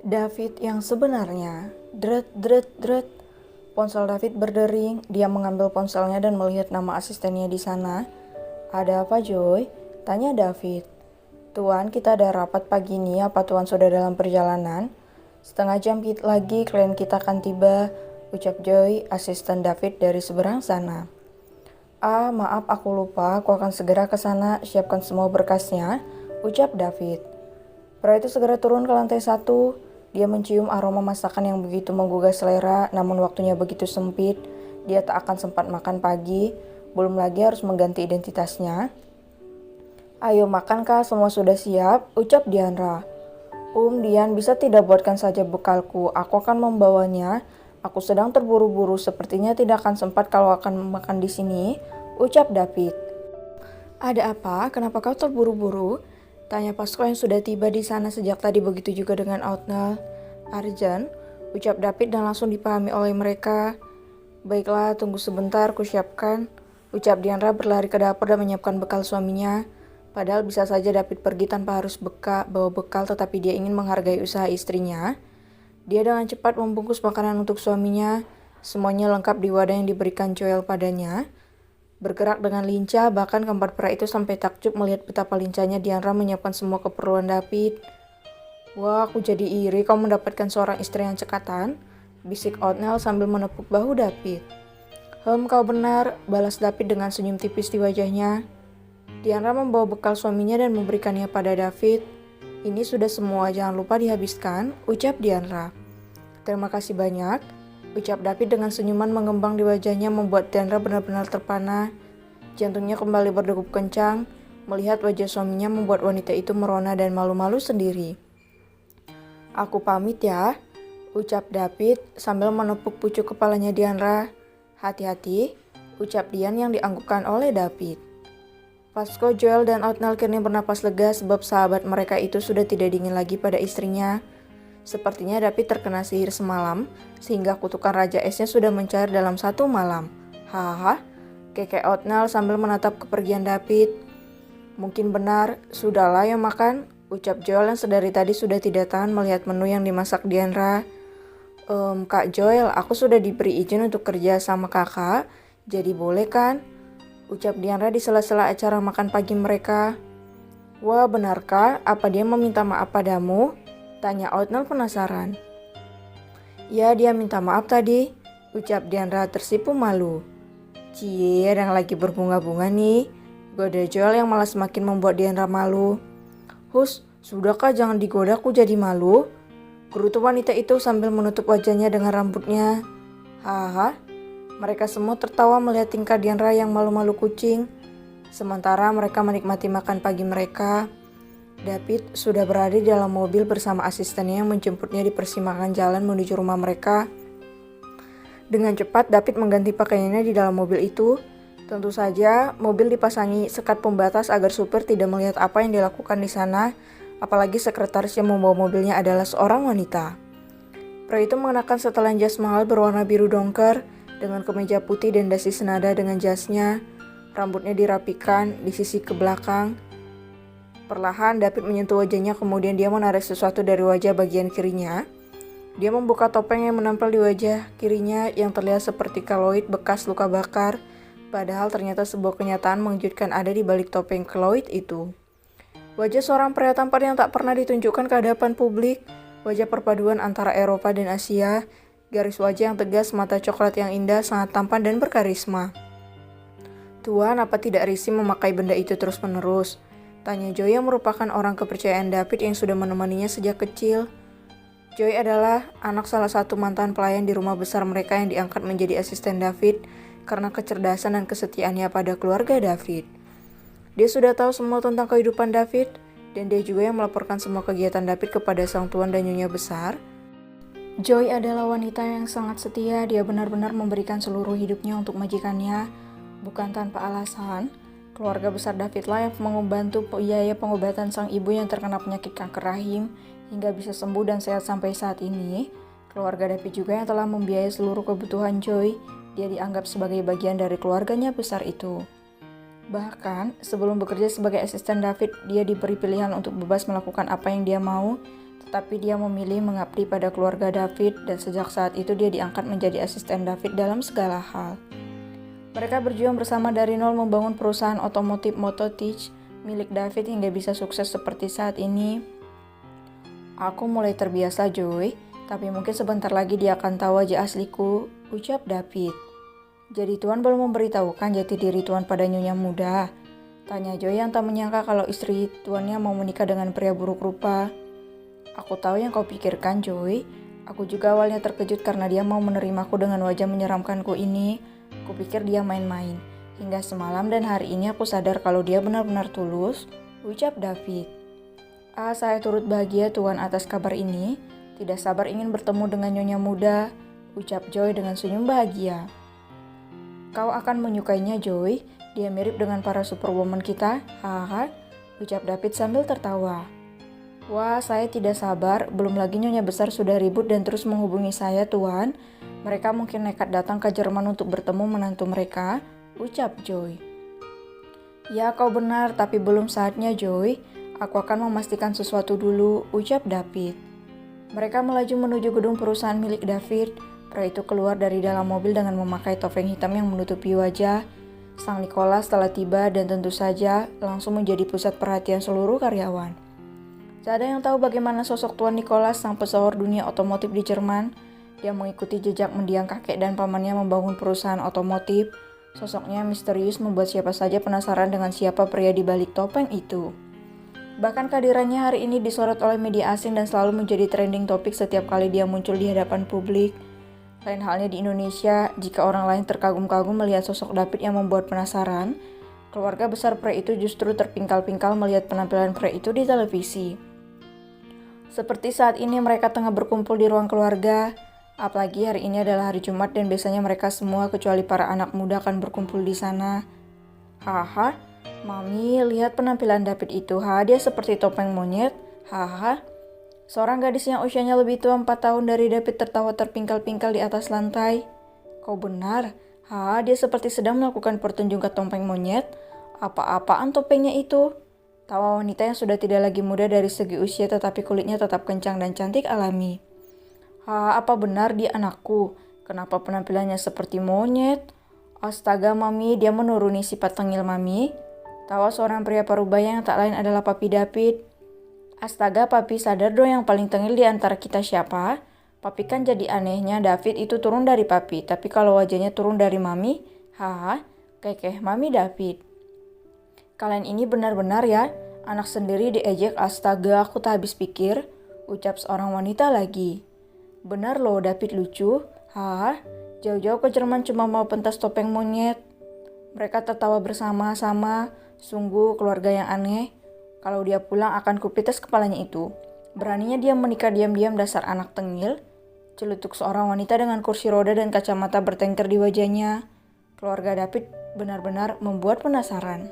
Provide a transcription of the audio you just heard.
David yang sebenarnya. Dret, dret, dret. Ponsel David berdering. Dia mengambil ponselnya dan melihat nama asistennya di sana. Ada apa, Joy? Tanya David. Tuan, kita ada rapat pagi ini. Apa Tuan sudah dalam perjalanan? Setengah jam lagi klien kita akan tiba, ucap Joy, asisten David dari seberang sana. Maaf aku lupa, aku akan segera ke sana, siapkan semua berkasnya, ucap David. Pria itu segera turun ke lantai 1. Dia mencium aroma masakan yang begitu menggugah selera, namun waktunya begitu sempit. Dia tak akan sempat makan pagi, belum lagi harus mengganti identitasnya. Ayo makan kak, semua sudah siap, ucap Diandra. Dian, bisa tidak buatkan saja bekalku, aku akan membawanya. Aku sedang terburu-buru, sepertinya tidak akan sempat kalau akan makan di sini, ucap David. Ada apa? Kenapa kau terburu-buru? Tanya Pasco yang sudah tiba di sana sejak tadi, begitu juga dengan Outnell. Arjan, ucap David dan langsung dipahami oleh mereka. Baiklah, tunggu sebentar, ku siapkan, ucap Diandra berlari ke dapur dan menyiapkan bekal suaminya. Padahal bisa saja David pergi tanpa harus bawa bekal, tetapi dia ingin menghargai usaha istrinya. Dia dengan cepat membungkus makanan untuk suaminya, semuanya lengkap di wadah yang diberikan Joel padanya. Bergerak dengan lincah, bahkan keempat pria itu sampai takjub melihat betapa lincahnya Diandra menyiapkan semua keperluan David. Wah, aku jadi iri kau mendapatkan seorang istri yang cekatan, bisik Outnell sambil menepuk bahu David. Kau benar, balas David dengan senyum tipis di wajahnya. Diandra membawa bekal suaminya dan memberikannya pada David. Ini sudah semua, jangan lupa dihabiskan, ucap Diandra. Terima kasih banyak, ucap David dengan senyuman mengembang di wajahnya membuat Diandra benar-benar terpana. Jantungnya kembali berdegup kencang. Melihat wajah suaminya membuat wanita itu merona dan malu-malu sendiri. Aku pamit ya, ucap David sambil menepuk pucuk kepalanya Diandra. Hati-hati, ucap Dian yang dianggukkan oleh David. Pasco, Joel, dan Outnell kini bernapas lega sebab sahabat mereka itu sudah tidak dingin lagi pada istrinya. Sepertinya David terkena sihir semalam, sehingga kutukan Raja Esnya sudah mencair dalam satu malam. Hahaha, kekek Outnell sambil menatap kepergian David. Mungkin benar, sudahlah yang makan, ucap Joel yang sedari tadi sudah tidak tahan melihat menu yang dimasak Diandra. Kak Joel, aku sudah diberi izin untuk kerja sama kakak, jadi boleh kan? Ucap Diandra di sela-sela acara makan pagi mereka. Wah, benarkah? Apa dia meminta maaf padamu? Tanya Outnell penasaran. Ya, dia minta maaf tadi, ucap Diandra tersipu malu. Cie, yang lagi berbunga-bunga nih, goda Joel yang malah semakin membuat Diandra malu. Hus, sudahkah jangan digodaku jadi malu? Gerutu wanita itu sambil menutup wajahnya dengan rambutnya. Haha, mereka semua tertawa melihat tingkah Diandra yang malu-malu kucing. Sementara mereka menikmati makan pagi mereka. David sudah berada di dalam mobil bersama asistennya yang menjemputnya di persimpangan jalan menuju rumah mereka. Dengan cepat David mengganti pakaiannya di dalam mobil itu. Tentu saja mobil dipasangi sekat pembatas agar supir tidak melihat apa yang dilakukan di sana, apalagi sekretaris yang membawa mobilnya adalah seorang wanita. Pria itu mengenakan setelan jas mahal berwarna biru dongker dengan kemeja putih dan dasi senada dengan jasnya. Rambutnya dirapikan, disisir ke belakang. Perlahan David menyentuh wajahnya, kemudian dia menarik sesuatu dari wajah bagian kirinya. Dia membuka topeng yang menempel di wajah kirinya yang terlihat seperti keloid bekas luka bakar. Padahal ternyata sebuah kenyataan mengejutkan ada di balik topeng keloid itu. Wajah seorang pria tampan yang tak pernah ditunjukkan ke hadapan publik. Wajah perpaduan antara Eropa dan Asia. Garis wajah yang tegas, mata coklat yang indah, sangat tampan dan berkarisma. Tuan, apa tidak risih memakai benda itu terus-menerus? Tanya Joy yang merupakan orang kepercayaan David yang sudah menemaninya sejak kecil. Joy adalah anak salah satu mantan pelayan di rumah besar mereka yang diangkat menjadi asisten David karena kecerdasan dan kesetiaannya pada keluarga David. Dia sudah tahu semua tentang kehidupan David, dan dia juga yang melaporkan semua kegiatan David kepada sang tuan dan nyonya besar. Joy adalah wanita yang sangat setia, dia benar-benar memberikan seluruh hidupnya untuk majikannya, bukan tanpa alasan. Keluarga besar David lah yang membantu biaya pengobatan sang ibu yang terkena penyakit kanker rahim hingga bisa sembuh dan sehat sampai saat ini. Keluarga David juga yang telah membiayai seluruh kebutuhan Joy, dia dianggap sebagai bagian dari keluarganya besar itu. Bahkan, sebelum bekerja sebagai asisten David, dia diberi pilihan untuk bebas melakukan apa yang dia mau, tetapi dia memilih mengabdi pada keluarga David dan sejak saat itu dia diangkat menjadi asisten David dalam segala hal. Mereka berjuang bersama dari nol membangun perusahaan otomotif Mototech milik David hingga bisa sukses seperti saat ini. Aku mulai terbiasa Joy, tapi mungkin sebentar lagi dia akan tahu wajah asliku, ucap David. Jadi Tuan belum memberitahukan jati diri Tuan pada nyonya muda? Tanya Joy yang tak menyangka kalau istri tuannya mau menikah dengan pria buruk rupa. Aku tahu yang kau pikirkan Joy. Aku juga awalnya terkejut karena dia mau menerimaku dengan wajah menyeramkanku ini. Kupikir dia main-main. Hingga semalam dan hari ini aku sadar kalau dia benar-benar tulus, ucap David. Saya turut bahagia Tuan atas kabar ini. Tidak sabar ingin bertemu dengan nyonya muda, ucap Joy dengan senyum bahagia. Kau akan menyukainya Joy, dia mirip dengan para superwoman kita, hahaha, ucap David sambil tertawa. Wah, saya tidak sabar, belum lagi nyonya besar sudah ribut dan terus menghubungi saya Tuan. Mereka mungkin nekat datang ke Jerman untuk bertemu menantu mereka, ucap Joy. Ya kau benar, tapi belum saatnya Joy. Aku akan memastikan sesuatu dulu, ucap David. Mereka melaju menuju gedung perusahaan milik David. Pria itu keluar dari dalam mobil dengan memakai topeng hitam yang menutupi wajah. Sang Nicholas telah tiba dan tentu saja langsung menjadi pusat perhatian seluruh karyawan. Tak ada yang tahu bagaimana sosok Tuan Nicholas, sang pesohor dunia otomotif di Jerman. Dia mengikuti jejak mendiang kakek dan pamannya membangun perusahaan otomotif. Sosoknya misterius membuat siapa saja penasaran dengan siapa pria di balik topeng itu. Bahkan kehadirannya hari ini disorot oleh media asing dan selalu menjadi trending topik setiap kali dia muncul di hadapan publik. Lain halnya di Indonesia, jika orang lain terkagum-kagum melihat sosok David yang membuat penasaran, keluarga besar pria itu justru terpingkal-pingkal melihat penampilan pria itu di televisi. Seperti saat ini mereka tengah berkumpul di ruang keluarga, apalagi hari ini adalah hari Jumat dan biasanya mereka semua kecuali para anak muda akan berkumpul di sana. Haha, Mami, lihat penampilan David itu, dia seperti topeng monyet, haha. Seorang gadis yang usianya lebih tua 4 tahun dari David tertawa terpingkal-pingkal di atas lantai. Kau benar, dia seperti sedang melakukan pertunjukan topeng monyet. Apa-apaan topengnya itu? Tawa wanita yang sudah tidak lagi muda dari segi usia tetapi kulitnya tetap kencang dan cantik alami. Apa benar dia anakku? Kenapa penampilannya seperti monyet? Astaga Mami, dia menuruni sifat tengil Mami. Tawa seorang pria parubaya yang tak lain adalah Papi David. Astaga Papi, sadar dong yang paling tengil di antara kita siapa? Papi kan jadi anehnya David itu turun dari Papi, tapi kalau wajahnya turun dari Mami, kekeh Mami David. Kalian ini benar-benar ya, anak sendiri diejek, astaga aku tak habis pikir, ucap seorang wanita lagi. Benar loh David lucu, jauh-jauh ke Jerman cuma mau pentas topeng monyet. Mereka tertawa bersama-sama, sungguh keluarga yang aneh. Kalau dia pulang akan kupites kepalanya itu. Beraninya dia menikah diam-diam dasar anak tengil. Celutuk seorang wanita dengan kursi roda dan kacamata bertengker di wajahnya. Keluarga David benar-benar membuat penasaran.